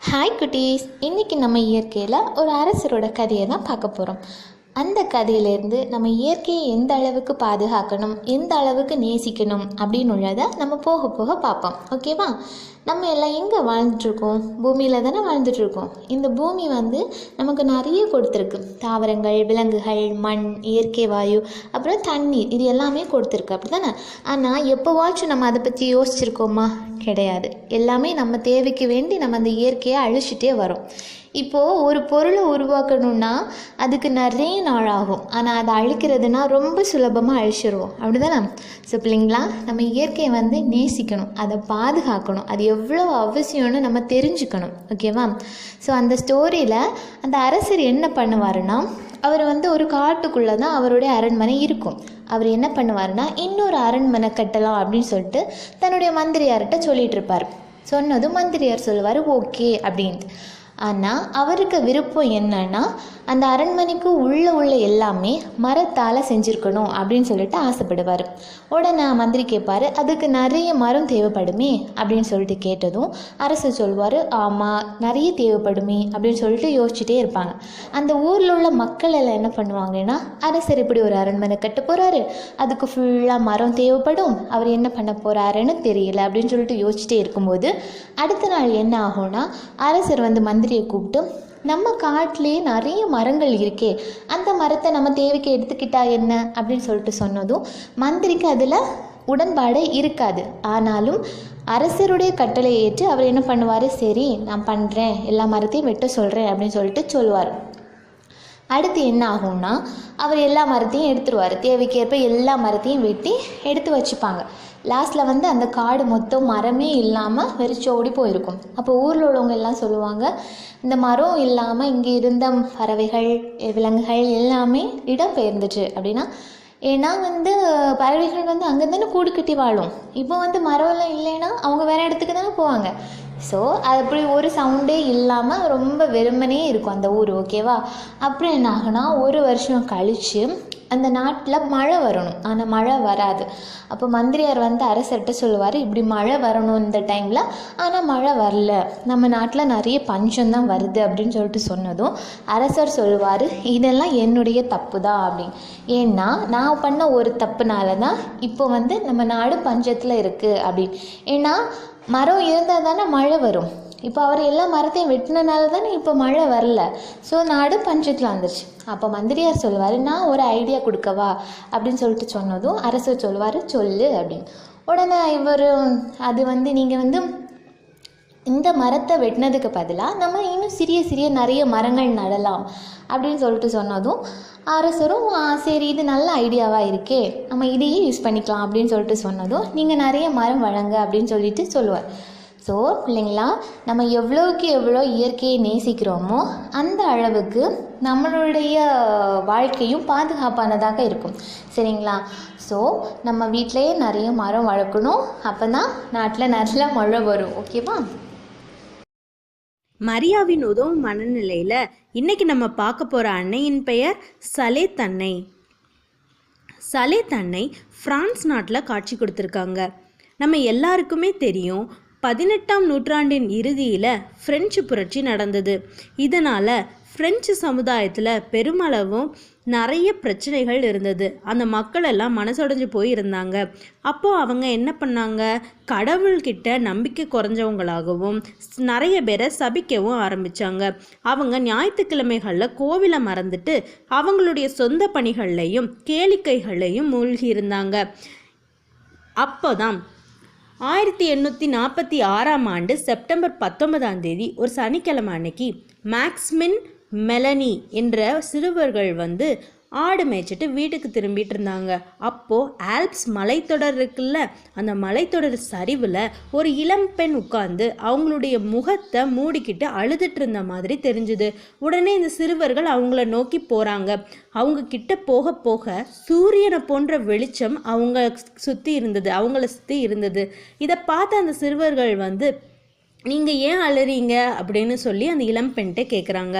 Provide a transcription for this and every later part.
Hi குட்டீஸ், இன்றைக்கி நம்ம இயற்கையில் ஒரு அரசரோட கதையை தான் பார்க்க போகிறோம். அந்த கதையிலேருந்து நம்ம இயற்கையை எந்த அளவுக்கு பாதுகாக்கணும், எந்த அளவுக்கு நேசிக்கணும் அப்படின்னு உள்ளதை நம்ம போக போக பார்ப்போம். ஓகேவா? நம்ம எல்லாம் எங்கே வாழ்ந்துட்டுருக்கோம்? பூமியில் தானே வாழ்ந்துட்டுருக்கோம். இந்த பூமி நமக்கு நிறைய கொடுத்துருக்கு. தாவரங்கள், விலங்குகள், மண், இயற்கை வாயு, அப்புறம் தண்ணீர், இது எல்லாமே கொடுத்துருக்கு, அப்படி தானே? ஆனால் எப்போவாச்சும் நம்ம அதை பற்றி யோசிச்சிருக்கோமா? கிடையாது. எல்லாமே நம்ம தேவைக்கு வேண்டி நம்ம அந்த இயற்கையை அழிச்சிட்டே வரோம். இப்போது ஒரு பொருளை உருவாக்கணுன்னா அதுக்கு நிறைய நாள் ஆகும். ஆனால் அதை அழிக்கிறதுனா ரொம்ப சுலபமாக அழிச்சிடுவோம், அப்படி தானே? ஸோ பிள்ளைங்களா, நம்ம இயற்கையை நேசிக்கணும், அதை பாதுகாக்கணும். அது எவ்வளோ அவசியம்னு நம்ம தெரிஞ்சுக்கணும். ஓகேவா? ஸோ அந்த ஸ்டோரியில் அந்த அரசர் என்ன பண்ணுவாருன்னா, அவர் ஒரு காட்டுக்குள்ளே தான் அவருடைய அரண்மனை இருக்கும். அவர் என்ன பண்ணுவார்னா, இன்னொரு அரண்மனை கட்டலாம் அப்படின்னு சொல்லிட்டு தன்னுடைய மந்திரியார்கிட்ட சொல்லிகிட்டு இருப்பார். சொன்னதும் மந்திரியார் சொல்லுவார் ஓகே அப்படின்ட்டு. ஆனால் அவருக்கு விருப்பம் என்னன்னா, அந்த அரண்மனைக்கு உள்ள எல்லாமே மரத்தால் செஞ்சுருக்கணும் அப்படின்னு சொல்லிட்டு ஆசைப்படுவார். உடனே மந்திரி கேட்பார், அதுக்கு நிறைய மரம் தேவைப்படுமே அப்படின்னு சொல்லிட்டு கேட்டதும் அரசர் சொல்வார், ஆமாம் நிறைய தேவைப்படுமே அப்படின்னு சொல்லிட்டு யோசிச்சுட்டே இருப்பாங்க. அந்த ஊரில் உள்ள மக்கள் எல்லாம் என்ன பண்ணுவாங்கன்னா, அரசர் இப்படி ஒரு அரண்மனை கட்ட போகிறாரு, அதுக்கு ஃபுல்லாக மரம் தேவைப்படும், அவர் என்ன பண்ண போகிறாருன்னு தெரியல அப்படின்னு சொல்லிட்டு யோசிச்சுட்டே இருக்கும்போது அடுத்த நாள் என்ன ஆகும்னா, அரசர் மந்திரியை கூப்பிட்டு, நம்ம காட்டிலேயே நிறைய மரங்கள் இருக்கே, அந்த மரத்தை நம்ம தேவைக்கு எடுத்துக்கிட்டா என்ன அப்படின்னு சொல்லிட்டு சொன்னதும் மந்திரிக்கு அதில் உடன்பாடு இருக்காது. ஆனாலும் அரசருடைய கட்டளையை ஏற்று அவர் என்ன பண்ணுவார், சரி நான் பண்ணுறேன், எல்லா மரத்தையும் வெட்ட சொல்கிறேன் அப்படின்னு சொல்லிட்டு சொல்லுவார். அடுத்து என்ன ஆகும்னா, அவர் எல்லா மரத்தையும் எடுத்துருவார். தேவைக்கேற்ப எல்லா மரத்தையும் வெட்டி எடுத்து வச்சுப்பாங்க. லாஸ்ட்டில் அந்த காடு மொத்தம் மரமே இல்லாமல் வெறிச்சோடி போயிருக்கும். அப்போ ஊரில் உள்ளவங்க எல்லாம் சொல்லுவாங்க, இந்த மரம் இல்லாமல் இங்கே இருந்த பறவைகள், விலங்குகள் எல்லாமே இடம் பெயர்ந்துச்சு அப்படின்னா. ஏன்னா பறவைகள் அங்கே தானே கூடு கட்டி வாழும். இப்போ மரம்லாம் இல்லைன்னா அவங்க வேறு இடத்துக்கு தானே போவாங்க. ஸோ அது அப்படி ஒரு சவுண்டே இல்லாமல் ரொம்ப வெறுமனே இருக்கும் அந்த ஊர். ஓகேவா? அப்புறம் என்ன ஆகுனா, ஒரு வருஷம் கழித்து அந்த நாட்டில் மழை வரணும். ஆனால் மழை வராது. அப்போ மந்திரியார் அரசர்கிட்ட சொல்லுவார், இப்படி மழை வரணும் இந்த டைமில், ஆனால் மழை வரல, நம்ம நாட்டில் நிறைய பஞ்சம்தான் வருது அப்படின்னு சொல்லிட்டு சொன்னதும் அரசர் சொல்லுவார், இதெல்லாம் என்னுடைய தப்பு தான் அப்படின்னு. ஏன்னா நான் பண்ண ஒரு தப்புனால தான் இப்போ நம்ம நாடு பஞ்சத்தில் இருக்குது அப்படின்னு. ஏன்னா மரம் இருந்தால் தானே மழை வரும். இப்போ அவர் எல்லா மரத்தையும் வெட்டினனால தானே இப்போ மழை வரல. ஸோ நாடு பஞ்சத்தில் வந்துருச்சு. அப்போ மந்திரியார் சொல்லுவார், நான் ஒரு ஐடியா கொடுக்கவா அப்படின்னு சொல்லிட்டு சொன்னதும் அரசர் சொல்லுவார், சொல்லு அப்படின்னு. உடனே இவர் அது நீங்கள் இந்த மரத்தை வெட்டினதுக்கு பதிலாக நம்ம இன்னும் சிறிய சிறிய நிறைய மரங்கள் நடலாம் அப்படின்னு சொல்லிட்டு சொன்னதும் அரசரும் சரி இது நல்ல ஐடியாவாக இருக்கே, நம்ம இதையே யூஸ் பண்ணிக்கலாம் அப்படின்னு சொல்லிட்டு சொன்னதும் நீங்கள் நிறைய மரம் வழங்க அப்படின்னு சொல்லிட்டு சொல்லுவார். ஸோ பிள்ளைங்களா, நம்ம எவ்வளோக்கு எவ்வளோ இயற்கையை நேசிக்கிறோமோ அந்த அளவுக்கு நம்மளுடைய வாழ்க்கையும் பாதுகாப்பானதாக இருக்கும். சரிங்களா? ஸோ நம்ம வீட்டிலையே நிறைய மரம் வளர்க்கணும். அப்போ தான் நாட்டில் நல்ல மழை வரும். ஓகேவா? மரியாவின் உதவும் மனநிலையில் இன்னைக்கு நம்ம பார்க்க போகிற அன்னையின் பெயர் சலேத் அன்னை. சலேத் அன்னை பிரான்ஸ் நாட்டில் காட்சி கொடுத்துருக்காங்க. நம்ம எல்லாருக்குமே தெரியும், 18ஆம் நூற்றாண்டின் இறுதியில் பிரெஞ்சு புரட்சி நடந்தது. இதனால் பிரெஞ்சு சமுதாயத்தில் பெருமளவும் நிறைய பிரச்சனைகள் இருந்தது. அந்த மக்கள் எல்லாம் மனசுடைஞ்சு போய் இருந்தாங்க. அப்போது அவங்க என்ன பண்ணாங்க, கடவுள்கிட்ட நம்பிக்கை குறைஞ்சவங்களாகவும் நிறைய பேரை சபிக்கவும் ஆரம்பித்தாங்க. அவங்க ஞாயிற்றுக்கிழமைகளில் கோவிலை மறந்துட்டு அவங்களுடைய சொந்த பணிகள்லையும் கேளிக்கைகளையும் மூழ்கி இருந்தாங்க. அப்போதான் 1846 செப்டம்பர் 19 ஒரு சனிக்கிழமை அன்னைக்கு மேக்ஸ்மின் மெலனி என்ற சிறுவர்கள் ஆடு மேய்ச்சிட்டு வீட்டுக்கு திரும்பிட்டு இருந்தாங்க. அப்போது ஆல்ப்ஸ் மலைத்தொடர் இருக்குல்ல, அந்த மலைத்தொடர் சரிவில் ஒரு இளம் பெண் உட்கார்ந்து அவங்களுடைய முகத்தை மூடிக்கிட்டு அழுதுட்டு இருந்த மாதிரி தெரிஞ்சுது. உடனே இந்த சிறுவர்கள் அவங்கள நோக்கி போகிறாங்க. அவங்க கிட்ட போக போக சூரியனை போன்ற வெளிச்சம் அவங்கள சுற்றி இருந்தது. இதை பார்த்த அந்த சிறுவர்கள் நீங்கள் ஏன் அழுறீங்க அப்படின்னு சொல்லி அந்த இளம் பெண்கிட்ட கேட்குறாங்க.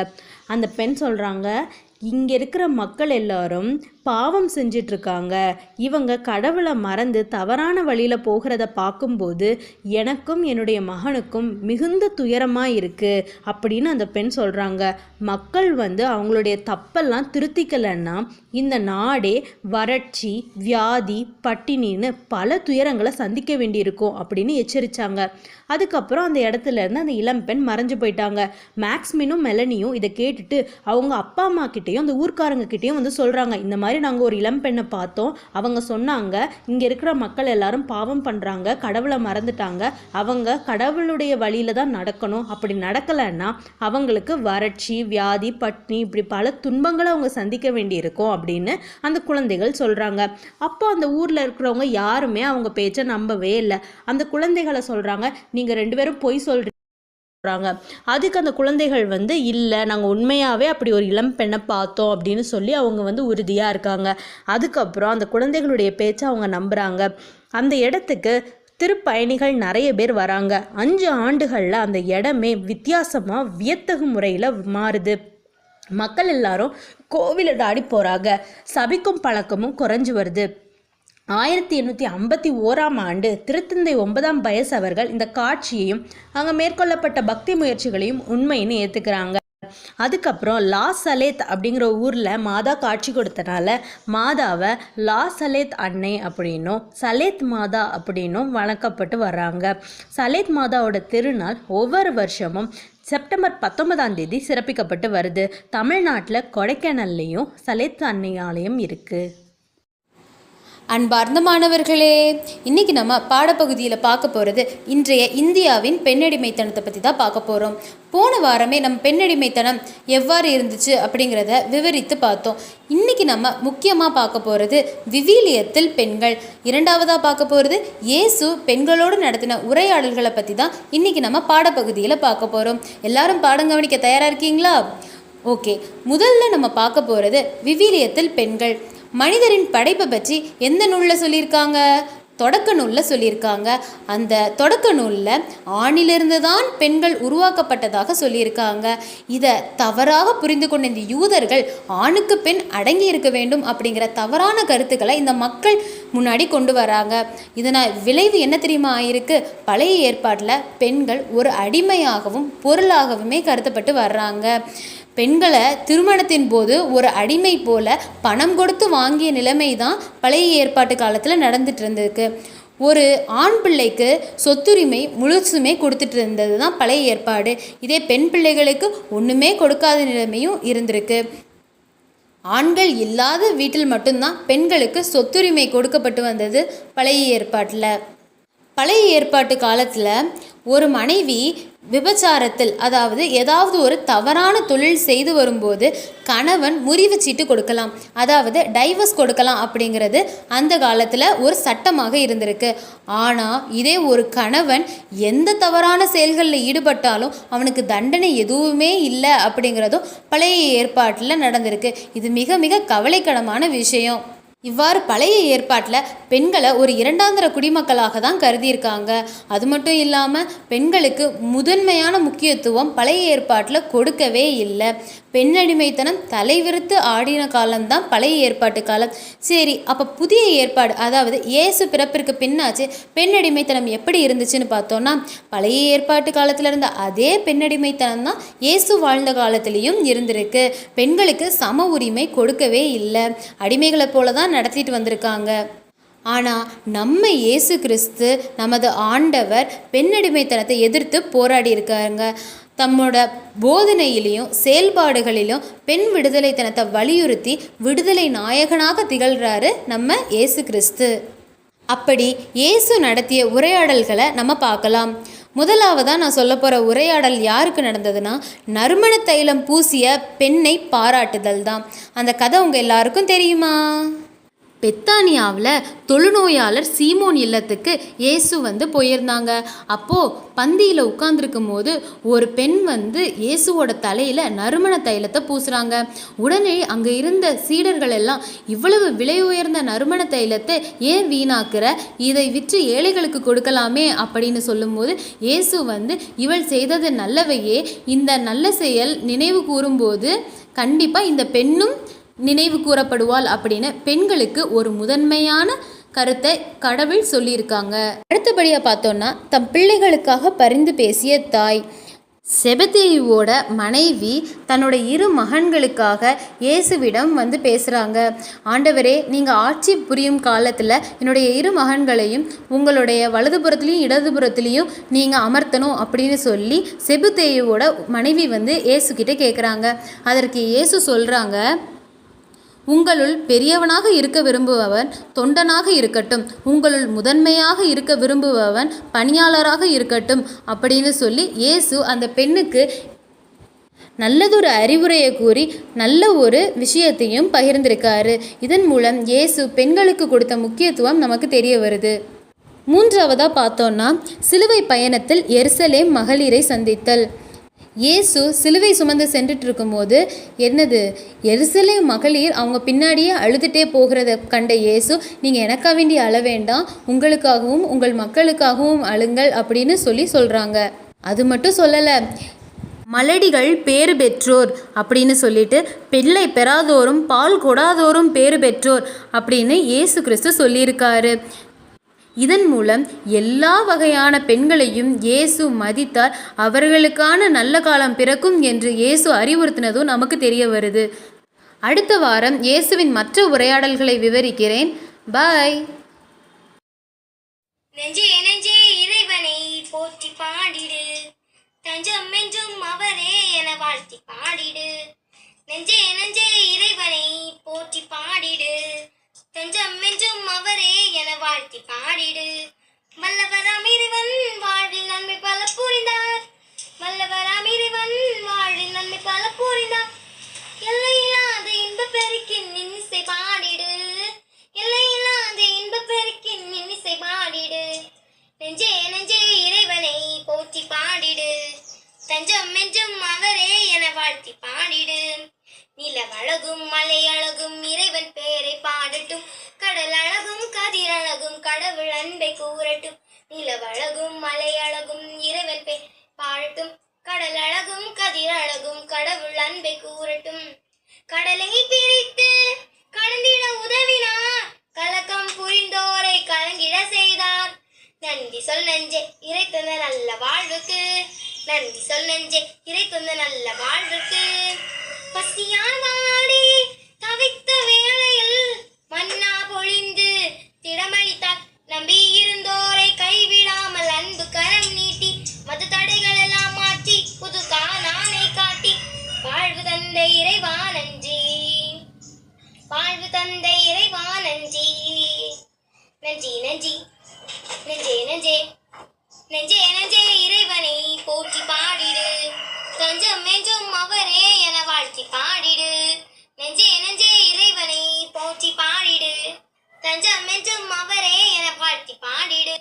அந்த பெண் சொல்கிறாங்க, இங்கே இருக்கிற மக்கள் எல்லாரும் பாவம் செஞ்சிட்ருக்காங்க, இவங்க கடவுளை மறந்து தவறான வழியில் போகிறத பார்க்கும்போது எனக்கும் என்னுடைய மகனுக்கும் மிகுந்த துயரமாக இருக்குது அப்படின்னு அந்த பெண் சொல்கிறாங்க. மக்கள் அவங்களுடைய தப்பெல்லாம் திருத்திக்கலைன்னா இந்த நாடே வறட்சி, வியாதி, பட்டினின்னு பல துயரங்களை சந்திக்க வேண்டியிருக்கும் அப்படின்னு எச்சரித்தாங்க. அதுக்கப்புறம் அந்த இடத்துல இருந்து அந்த இளம்பெண் மறைஞ்சு போயிட்டாங்க. மேக்ஸ்மினும் மெலனியும் இதை கேட்டுட்டு அவங்க அப்பா அம்மா கிட்டேயும் அந்த ஊர்க்காரங்க கிட்டேயும் சொல்கிறாங்க, இந்த மாதிரி நாங்கள் ஒரு இளம்பெண்ணை பார்த்தோம், அவங்க சொன்னாங்க இங்கே இருக்கிற மக்கள் எல்லாரும் பாவம் பண்ணுறாங்க, கடவுளை மறந்துட்டாங்க, அவங்க கடவுளுடைய வழியில தான் நடக்கணும், அப்படி நடக்கலைன்னா அவங்களுக்கு வறட்சி, வியாதி, பட்னி இப்படி பல துன்பங்களை அவங்க சந்திக்க வேண்டியிருக்கும் அப்படின்னு அந்த குழந்தைகள் சொல்கிறாங்க. அப்போ அந்த ஊரில் இருக்கிறவங்க யாருமே அவங்க பேச்சை நம்பவே இல்லை. அந்த குழந்தைகளை சொல்கிறாங்க, நீங்கள் 2 பேரும் பொய் சொல்கிறீங்க. அதுக்கு அந்த குழந்தைகள் இல்லை, நாங்கள் உண்மையாகவே அப்படி ஒரு இளம் பெண்ணை பார்த்தோம் அப்படின்னு சொல்லி அவங்க உறுதியாக இருக்காங்க. அதுக்கப்புறம் அந்த குழந்தைகளுடைய பேச்சை அவங்க நம்புகிறாங்க. அந்த இடத்துக்கு திருப்பயணிகள் நிறைய பேர் வராங்க. 5 ஆண்டுகளில் அந்த இடமே வித்தியாசமாக வியத்தகு முறையில் மாறுது. மக்கள் எல்லாரும் கோவிலை நாடி போகிறாங்க. சபிக்கும் பழக்கமும் குறைஞ்சு வருது. 1851 திருத்தந்தை 9ஆம் பயஸ் அவர்கள் இந்த காட்சியையும் அங்கே மேற்கொள்ளப்பட்ட பக்தி முயற்சிகளையும் உண்மைன்னு ஏற்றுக்கிறாங்க. அதுக்கப்புறம் லா சலேத் அப்படிங்கிற ஊரில் மாதா காட்சி கொடுத்தனால மாதாவை லா சலேத் அன்னை அப்படின்னும் சலேத் மாதா அப்படின்னும் வணக்கப்பட்டு வர்றாங்க. சலேத் மாதாவோட திருநாள் ஒவ்வொரு வருஷமும் செப்டம்பர் 19ஆம் தேதி சிறப்பிக்கப்பட்டு வருது. தமிழ்நாட்டில் கொடைக்கானல்லையும் சலேத் அன்னை ஆலயம் இருக்குது. அன்பார்ந்த மாணவர்களே, இன்றைக்கி நம்ம பாடப்பகுதியில் பார்க்க போகிறது இன்றைய இந்தியாவின் பெண்ணடிமைத்தனத்தை பற்றி தான் பார்க்க போகிறோம். போன வாரமே நம்ம பெண்ணடிமைத்தனம் எவ்வாறு இருந்துச்சு அப்படிங்கிறத விவரித்து பார்த்தோம். இன்றைக்கி நம்ம முக்கியமாக பார்க்க போகிறது விவிலியத்தில் பெண்கள். 2வதாக பார்க்க போகிறது இயேசு பெண்களோடு நடத்தின உரையாடல்களை பற்றி தான் இன்றைக்கி நம்ம பாடப்பகுதியில் பார்க்க போகிறோம். எல்லாரும் பாடம் கவனிக்க தயாராக இருக்கீங்களா? ஓகே, முதல்ல நம்ம பார்க்க போகிறது விவிலியத்தில் பெண்கள். மனிதரின் படைப்பை பற்றி எந்த நூலில் சொல்லியிருக்காங்க? தொடக்க நூலில் சொல்லியிருக்காங்க. அந்த தொடக்க நூலில் ஆணிலிருந்து தான் பெண்கள் உருவாக்கப்பட்டதாக சொல்லியிருக்காங்க. இதை தவறாக புரிந்து கொண்ட இந்த யூதர்கள் ஆணுக்கு பெண் அடங்கி இருக்க வேண்டும் அப்படிங்கிற தவறான கருத்துக்களை இந்த மக்கள் முன்னாடி கொண்டு வராங்க. இதனால் விளைவு என்ன தெரியுமா ஆயிருக்கு? பழைய ஏற்பாட்டில் பெண்கள் ஒரு அடிமையாகவும் பொருளாகவுமே கருதப்பட்டு வர்றாங்க. பெண்களை திருமணத்தின் போது ஒரு அடிமை போல பணம் கொடுத்து வாங்கிய நிலைமை தான் பழைய ஏற்பாட்டு காலத்தில் நடந்துட்டு இருந்திருக்கு. ஒரு ஆண் பிள்ளைக்கு சொத்துரிமை முழுசுமே கொடுத்துட்டு இருந்தது தான் பழைய ஏற்பாடு. இதே பெண் பிள்ளைகளுக்கு ஒன்றுமே கொடுக்காத நிலைமையும் இருந்திருக்கு. ஆண்கள் இல்லாத வீட்டில் மட்டும்தான் பெண்களுக்கு சொத்துரிமை கொடுக்கப்பட்டு வந்தது பழைய ஏற்பாட்டில். பழைய ஏற்பாட்டு காலத்தில் ஒரு மனைவி விபச்சாரத்தில், அதாவது ஏதாவது ஒரு தவறான தொழில் செய்து வரும்போது கணவன் முறிவு சீட்டு கொடுக்கலாம், அதாவது டைவர்ஸ் கொடுக்கலாம் அப்படிங்கிறது அந்த காலத்தில் ஒரு சட்டமாக இருந்திருக்கு. ஆனால் இதே ஒரு கணவன் எந்த தவறான செயல்களில் ஈடுபட்டாலும் அவனுக்கு தண்டனை எதுவுமே இல்லை அப்படிங்கிறதும் பழைய ஏற்பாட்டில் நடந்திருக்கு. இது மிக மிக கவலைக்கிடமான விஷயம். இவ்வாறு பழைய ஏற்பாட்டில் பெண்களை ஒரு 2ஆந்தர குடிமக்களாக தான் கருதியிருக்காங்க. அது மட்டும் இல்லாமல் பெண்களுக்கு முதன்மையான முக்கியத்துவம் பழைய ஏற்பாட்டில் கொடுக்கவே இல்லை. பெண்ணடிமைத்தனம் தலைவிரித்து ஆடின காலம்தான் பழைய ஏற்பாட்டு காலம். சரி, அப்போ புதிய ஏற்பாடு, அதாவது இயேசு பிறப்பிற்கு பின்னாச்சு பெண்ணடிமைத்தனம் எப்படி இருந்துச்சுன்னு பார்த்தோன்னா, பழைய ஏற்பாட்டு காலத்தில் இருந்த அதே பெண்ணடிமைத்தனம் தான் இயேசு வாழ்ந்த காலத்திலையும் இருந்திருக்கு. பெண்களுக்கு சம உரிமை கொடுக்கவே இல்லை, அடிமைகளை போல தான் நடத்திட்டு வந்திருக்காங்க. ஆனால் நம்ம இயேசு கிறிஸ்து நமது ஆண்டவர் பெண்ணடிமைத்தனத்தை எதிர்த்து போராடி இருக்காங்க. தம்மோட போதனையிலையும் செயல்பாடுகளிலும் பெண் விடுதலைத்தனத்தை வலியுறுத்தி விடுதலை நாயகனாக திகழ்கிறாரு நம்ம இயேசு கிறிஸ்து. அப்படி இயேசு நடத்திய உரையாடல்களை நம்ம பார்க்கலாம். முதலாவதாக நான் சொல்ல போகிற உரையாடல் யாருக்கு நடந்ததுன்னா, நறுமண தைலம் பூசிய பெண்ணை பாராட்டுதல் தான். அந்த கதை உங்கள் எல்லாருக்கும் தெரியுமா? பெத்தானியாவில் தொழுநோயாளர் சீமோன் இல்லத்துக்கு இயேசு போயிருந்தாங்க. அப்போது பந்தியில் உட்கார்ந்துருக்கும் போது ஒரு பெண் இயேசுவோட தலையில் நறுமண தைலத்தை பூசுகிறாங்க. உடனே அங்கே இருந்த சீடர்கள் எல்லாம், இவ்வளவு விலை உயர்ந்த நறுமண தைலத்தை ஏன் வீணாக்குற, இதை விற்று ஏழைகளுக்கு கொடுக்கலாமே அப்படின்னு சொல்லும்போது இயேசு இவள் செய்தது நல்லவையே, இந்த நல்ல செயல் நினைவு கூறும்போது கண்டிப்பாக இந்த பெண்ணும் நினைவு கூறப்படுவாள் அப்படின்னு பெண்களுக்கு ஒரு முதன்மையான கருத்தை கடவுள் சொல்லியிருக்காங்க. அடுத்தபடியாக பார்த்தோன்னா தம் பிள்ளைகளுக்காக பரிந்து பேசிய தாய். செபதேயுவோட மனைவி தன்னோட 2 மகன்களுக்காக இயேசுவிடம் வந்து பேசுகிறாங்க. ஆண்டவரே, நீங்கள் ஆட்சி புரியும் காலத்தில் என்னுடைய 2 மகன்களையும் உங்களுடைய வலதுபுறத்துலேயும் இடதுபுறத்துலேயும் நீங்கள் அமர்த்தணும் அப்படின்னு சொல்லி செபதேயுவோட மனைவி வந்து இயேசுக்கிட்ட கேட்குறாங்க. அதற்கு இயேசு சொல்கிறாங்க, உங்களுள் பெரியவனாக இருக்க விரும்புபவன் தொண்டனாக இருக்கட்டும், உங்களுள் முதன்மையாக இருக்க விரும்புபவன் பணியாளராக இருக்கட்டும் அப்படின்னு சொல்லி இயேசு அந்த பெண்ணுக்கு நல்லதொரு அறிவுரையை கூறி நல்ல ஒரு விஷயத்தையும் பகிர்ந்திருக்காரு. இதன் மூலம் இயேசு பெண்களுக்கு கொடுத்த முக்கியத்துவம் நமக்கு தெரிய வருது. 3ஆவதாக பார்த்தோன்னா சிலுவை பயணத்தில் எருசலேம் மகளிரை சந்தித்தல். இயேசு சிலுவை சுமந்து சென்றுட்டு இருக்கும்போது எருசலேம் மகளிர் அவங்க பின்னாடியே அழுதுகிட்டே போகிறத கண்ட இயேசு, நீங்கள் எனக்காக வேண்டி அழ வேண்டாம், உங்களுக்காகவும் உங்கள் மக்களுக்காகவும் அழுங்கள் அப்படின்னு சொல்கிறாங்க. அது மட்டும் சொல்லலை, மலடிகள் பேறு பெற்றோர் அப்படின்னு சொல்லிட்டு பிள்ளை பெறாதோரும் பால் கொடாதோரும் பேறு பெற்றோர் அப்படின்னு இயேசு கிறிஸ்து சொல்லியிருக்காரு. இதன் மூலம் எல்லா வகையான பெண்களையும் இயேசு மதித்தார். அவர்களுக்கான நல்ல காலம் பிறக்கும் என்று இயேசு அறிவுறுத்தினதும் நமக்கு தெரிய வருது. அடுத்த வாரம் இயேசுவின் மற்ற உரையாடல்களை விவரிக்கிறேன். பாய். நெஞ்சே நெஞ்சே இறைவனை போற்றி பாடிடு, தஞ்சம் என்றும் அவரே என வாழ்த்தி பாடிடு. நெஞ்சே நெஞ்சே இறைவனை போற்றி பாடிடு, தஞ்சம் என்றும் அவரே என வாழ்த்தி பாடிடு. வல்லவராம் இறைவன் வாழ்வில் நன்மை பல புரிந்தார், வல்லவராம் இறைவன் வாழ்வில் நன்மை பல புரிந்தார். எல்லையில்லாத இன்ப பெருக்கின் இன்னிசை பாடிடு, எல்லையில்லாத இன்ப பெருக்கின் இன்னிசை பாடிடு. நெஞ்சே நெஞ்சே இறைவனை போற்றி பாடிடு, தஞ்சம் என்றும் அவரே என வாழ்த்தி பாடிடு. நிலவழகும் மலை அழகும் இறைவன் பேரை பாடட்டும், கடல் அழகும் கதிர் அழகும் கடவுள் அன்பை கூறட்டும். நிலவழகும் மலை அழகும் இறைவன் பேர் பாடட்டும், கடல் அழகும் கதிர் அழகும் கடவுள் அன்பை கூறட்டும். கடலை பிரித்து கடந்திட உதவினார், கலக்கம் புரிந்தோரை கலங்கிட செய்தார். நன்றி சொல் நெஞ்சே இறை தந்த நல்ல வாழ்வுக்கு, நன்றி சொல் நெஞ்சே இறை தந்த நல்ல வாழ்வுக்கு. பசியால் வாடி தவித்த வேளையில் மன்னா பொழிந்து திடமளித்தார். நம்பி இருந்தோரை கைவிடாமல் அன்பு கரம் நீட்டி மது தடைகள் எல்லாம் மாற்றி புது காணானை காட்டி வாழ்வு தந்த இறைவா நன்றி, வாழ்வு தந்த இறைவா நன்றி. நன்றி நன்றி நெஞ்சே நெஞ்சே நெஞ்சே நெஞ்சே இறைவனை போற்றி பாடிடு, தஞ்சம் என்றும் அவரே என வாழ்த்தி பாடிடு. நெஞ்சே நெஞ்சே இறைவனை போற்றி பாடிடு, தஞ்சம் என்றும் அவரே என வாழ்த்தி பாடிடு.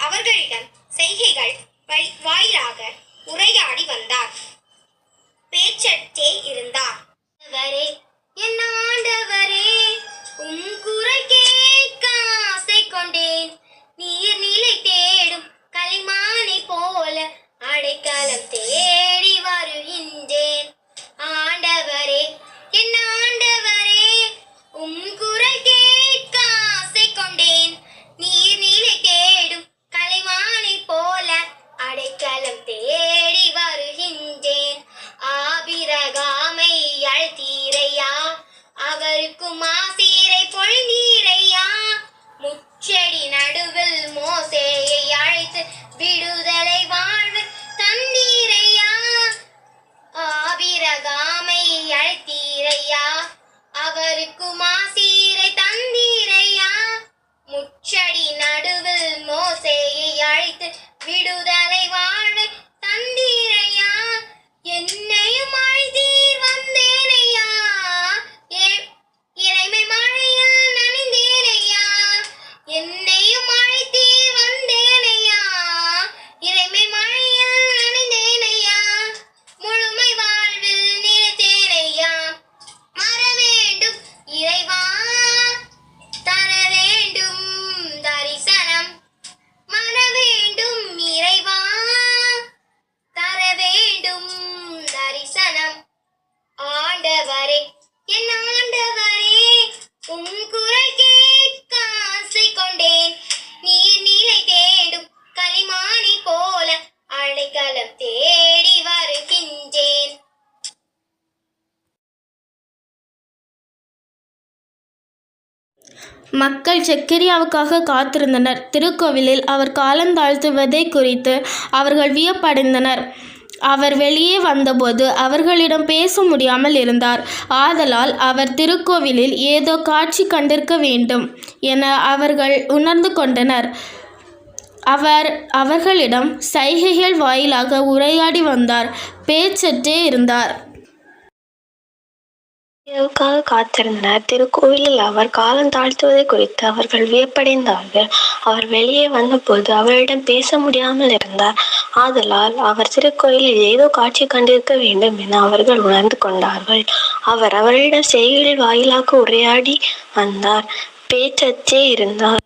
அவர்களிடம் செய்கைகள் வாயிலாக உரையாடி வந்தார். பேச்சற்றே இருந்தார். ஆண்டவரே, என் ஆண்டவரே, உம் குரல் கேட்க ஆசை கொண்டேன். நீர் நிலை தேடும் களிமானை போல அடைக்கலம் தேடி வருகின்றேன். ஆண்டவரே, என் ஆண்டவரே, உம் குரல் கேட்க ஆசை கொண்டேன். நீர் நிலை தேடும் களிமானை போல அடைக்கலம் தேடி வருகின்றேன். ஆபிரகாமை அழைத்தீரையா, அவருக்கும் ஆசீரை பொழிந்தீரையா. முச்செடி நடுவில் மோசேயை அழைத்து விடுதலை வாழ்வு தந்தீரையா. ஆபிரகாமை அழைத்தீரையா, அவருக்கும் ஆசீரை தந்தீரையா. முச்செடி நடுவில் மோசேயை அழைத்து விடுதலை வாழ்வு தந்தீரையா. என்னையும் அழைத்தீர் வந்தேனையா, இறைமை மழையில் நனைந்தேனையா. என்னையும் அழைத்தீர் வந்தேனையா, இறைமை மழையில் நனைந்தேனையா. முழுமை வாழ்வில் நினைத்தேனையா. மற வேண்டும் இறைவா, தர வேண்டும் தரிசனம். மற வேண்டும் இறைவா, தர வேண்டும் தரிசனம். ஆண்டவரே, என் ஆண்டவரே, உம் குரல் கேட்க ஆசை கொண்டேன். நீர் நிலை தேடும் களிமானை போல அடைக்கலம் தேடி வருகின்றேன். மக்கள் செக்கரியாவுக்காக காத்திருந்தனர். திருக்கோவிலில் அவர் காலந்தாழ்த்துவதை குறித்து அவர்கள் வியப்படைந்தனர். அவர் வெளியே வந்தபோது அவர்களிடம் பேச முடியாமல் இருந்தார். ஆதலால் அவர் திருக்கோவிலில் ஏதோ காட்சி கண்டிருக்க வேண்டும் என அவர்கள் உணர்ந்து கொண்டனர். அவர் அவர்களிடம் சைகைகள் வாயிலாக உரையாடி வந்தார். பேச்சற்றே இருந்தார். இரவுக்காக காத்திருந்தனர். திருக்கோவிலில் அவர் காலந்தாழ்த்துவதை குறித்து அவர்கள் வியப்படைந்தார்கள். அவர் வெளியே வந்தபோது அவரிடம் பேச முடியாமல் இருந்தார். ஆதலால் அவர் திருக்கோயிலில் ஏதோ காட்சி கண்டிருக்க வேண்டும் என அவர்கள் உணர்ந்து கொண்டார்கள். அவர் அவர்களிடம் செய்கைகள் வாயிலாக உரையாடி வந்தார். பேச்சற்றே இருந்தார்.